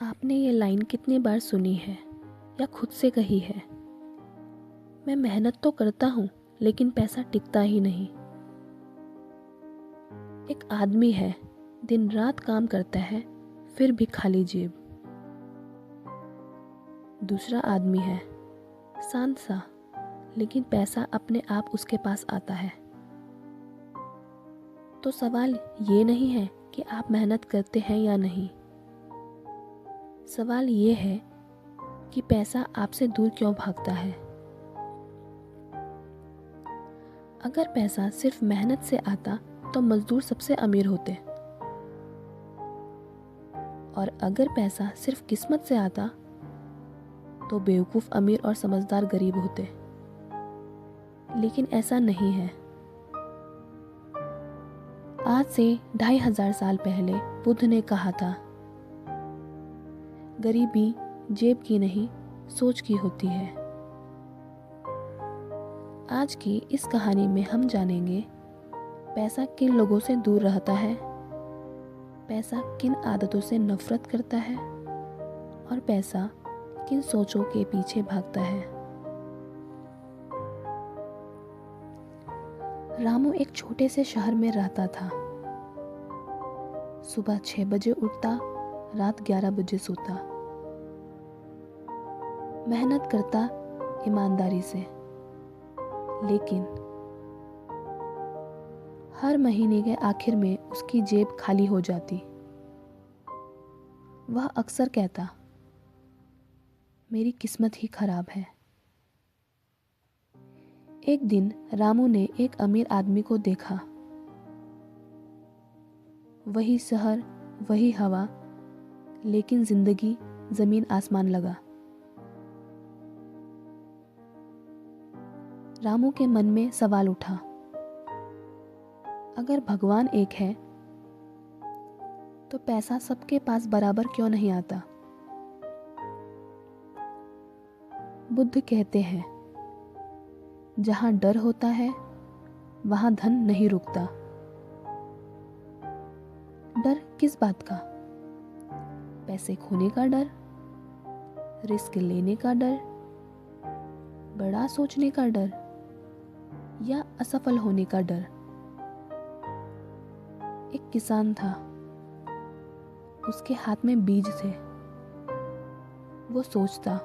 आपने ये लाइन कितनी बार सुनी है या खुद से कही है? मैं मेहनत तो करता हूँ लेकिन पैसा टिकता ही नहीं। एक आदमी है, दिन रात काम करता है फिर भी खाली जेब। दूसरा आदमी है, शांत सा, लेकिन पैसा अपने आप उसके पास आता है। तो सवाल ये नहीं है कि आप मेहनत करते हैं या नहीं। सवाल ये है कि पैसा आपसे दूर क्यों भागता है। अगर पैसा सिर्फ मेहनत से आता तो मजदूर सबसे अमीर होते, और अगर पैसा सिर्फ किस्मत से आता तो बेवकूफ़ अमीर और समझदार गरीब होते। लेकिन ऐसा नहीं है। आज से 2500 साल पहले बुद्ध ने कहा था, गरीबी जेब की नहीं, सोच की होती है। आज की इस कहानी में हम जानेंगे पैसा किन लोगों से दूर रहता है, पैसा किन आदतों से नफरत करता है, और पैसा किन सोचों के पीछे भागता है। रामू एक छोटे से शहर में रहता था। सुबह 6 बजे उठता, रात 11 बजे सोता। मेहनत करता ईमानदारी से, लेकिन हर महीने के आखिर में उसकी जेब खाली हो जाती। वह अक्सर कहता, मेरी किस्मत ही खराब है। एक दिन रामू ने एक अमीर आदमी को देखा। वही शहर, वही हवा, लेकिन जिंदगी जमीन आसमान लगा। रामू के मन में सवाल उठा, अगर भगवान एक है तो पैसा सबके पास बराबर क्यों नहीं आता। बुद्ध कहते हैं, जहां डर होता है वहां धन नहीं रुकता। डर किस बात का? पैसे खोने का डर, रिस्क लेने का डर, बड़ा सोचने का डर, या असफल होने का डर। एक किसान था, उसके हाथ में बीज थे। वो सोचता,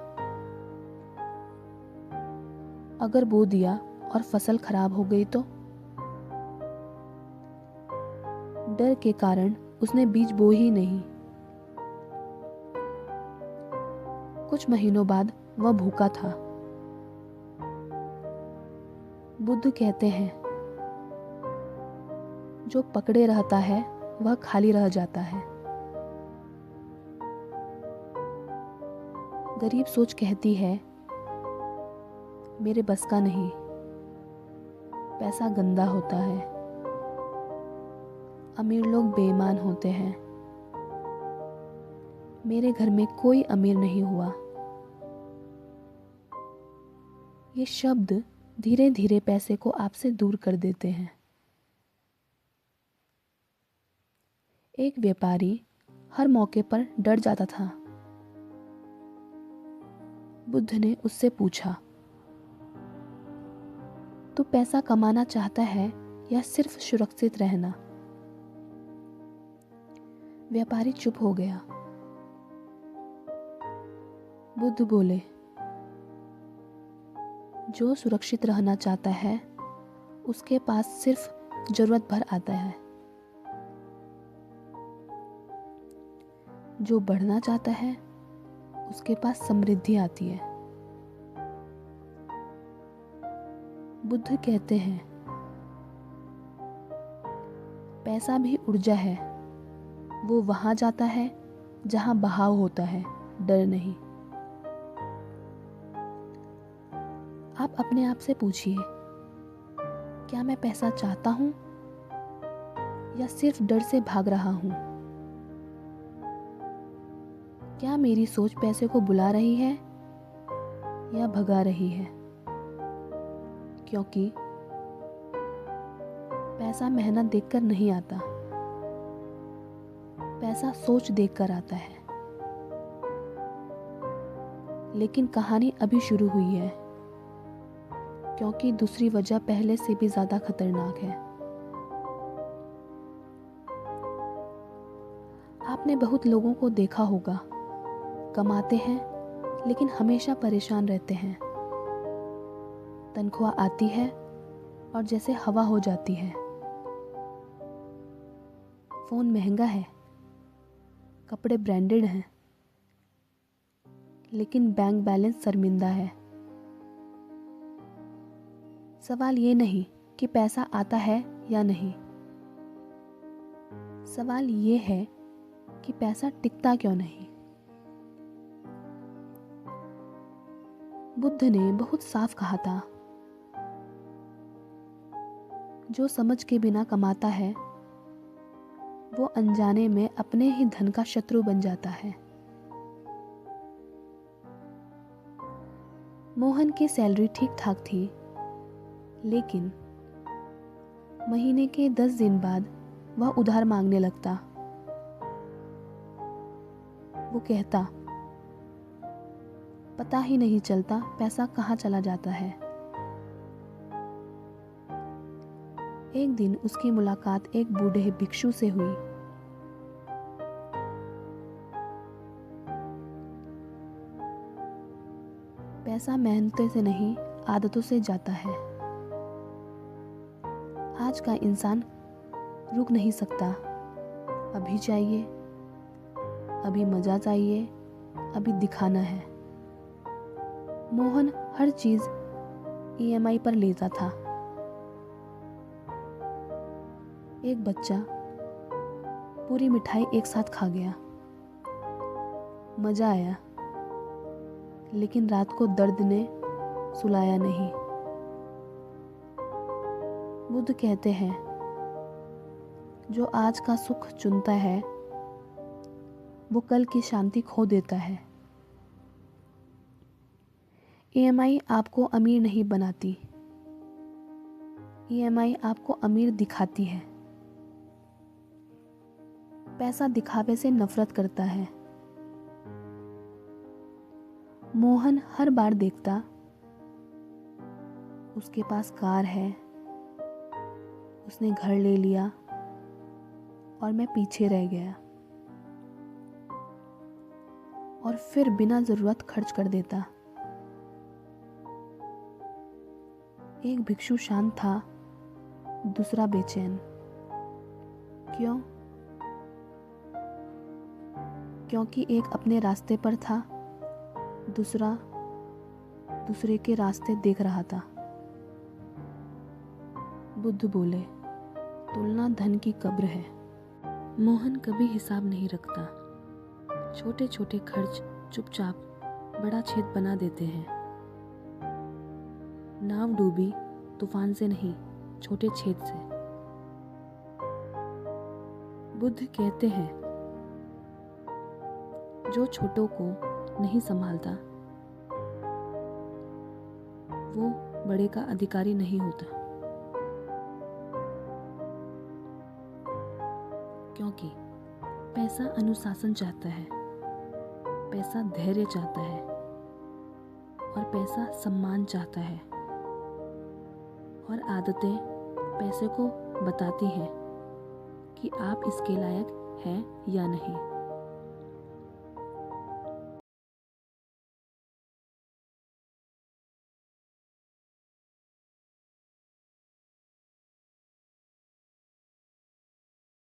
अगर बो दिया और फसल खराब हो गई तो। डर के कारण उसने बीज बो ही नहीं। कुछ महीनों बाद वह भूखा था। बुद्ध कहते हैं, जो पकड़े रहता है वह खाली रह जाता है। गरीब सोच कहती है, मेरे बस का नहीं, पैसा गंदा होता है, अमीर लोग बेईमान होते हैं, मेरे घर में कोई अमीर नहीं हुआ। ये शब्द धीरे धीरे पैसे को आपसे दूर कर देते हैं। एक व्यापारी हर मौके पर डर जाता था। बुद्ध ने उससे पूछा, तू पैसा कमाना चाहता है या सिर्फ सुरक्षित रहना? व्यापारी चुप हो गया। बुद्ध बोले, जो सुरक्षित रहना चाहता है उसके पास सिर्फ जरूरत भर आता है। जो बढ़ना चाहता है उसके पास समृद्धि आती है। बुद्ध कहते हैं, पैसा भी ऊर्जा है, वो वहां जाता है जहां बहाव होता है, डर नहीं। आप अपने आप से पूछिए, क्या मैं पैसा चाहता हूं या सिर्फ डर से भाग रहा हूं? क्या मेरी सोच पैसे को बुला रही है या भगा रही है? क्योंकि पैसा मेहनत देखकर नहीं आता, पैसा सोच देखकर आता है। लेकिन कहानी अभी शुरू हुई है, क्योंकि दूसरी वजह पहले से भी ज़्यादा खतरनाक है। आपने बहुत लोगों को देखा होगा, कमाते हैं लेकिन हमेशा परेशान रहते हैं। तनख्वाह आती है और जैसे हवा हो जाती है। फ़ोन महंगा है, कपड़े ब्रांडेड हैं, लेकिन बैंक बैलेंस शर्मिंदा है। सवाल ये नहीं कि पैसा आता है या नहीं, सवाल ये है कि पैसा टिकता क्यों नहीं। बुद्ध ने बहुत साफ कहा था, जो समझ के बिना कमाता है वो अनजाने में अपने ही धन का शत्रु बन जाता है। मोहन की सैलरी ठीक ठाक थी, लेकिन महीने के 10 दिन बाद वह उधार मांगने लगता। वो कहता, पता ही नहीं चलता पैसा कहाँ चला जाता है। एक दिन उसकी मुलाकात एक बूढ़े भिक्षु से हुई। पैसा मेहनत से नहीं, आदतों से जाता है। आज का इंसान रुक नहीं सकता। अभी चाहिए, अभी मजा चाहिए, अभी दिखाना है। मोहन हर चीज ईएमआई पर लेता था। एक बच्चा पूरी मिठाई एक साथ खा गया। मजा आया, लेकिन रात को दर्द ने सुलाया नहीं। बुद्ध कहते हैं, जो आज का सुख चुनता है वो कल की शांति खो देता है। ईएमआई आपको अमीर नहीं बनाती, ईएमआई आपको अमीर दिखाती है। पैसा दिखावे से नफरत करता है। मोहन हर बार देखता, उसके पास कार है, उसने घर ले लिया और मैं पीछे रह गया, और फिर बिना जरूरत खर्च कर देता। एक भिक्षु शांत था, दूसरा बेचैन। क्यों? क्योंकि एक अपने रास्ते पर था, दूसरा दूसरे के रास्ते देख रहा था। बुद्ध बोले, तुलना धन की कब्र है। मोहन कभी हिसाब नहीं रखता। छोटे छोटे खर्च चुपचाप बड़ा छेद बना देते हैं। नाव डूबी तूफान से नहीं, छोटे छेद से। बुद्ध कहते हैं, जो छोटों को नहीं संभालता वो बड़े का अधिकारी नहीं होता। क्योंकि पैसा अनुशासन चाहता है, पैसा धैर्य चाहता है, और पैसा सम्मान चाहता है, और आदतें पैसे को बताती हैं कि आप इसके लायक हैं या नहीं।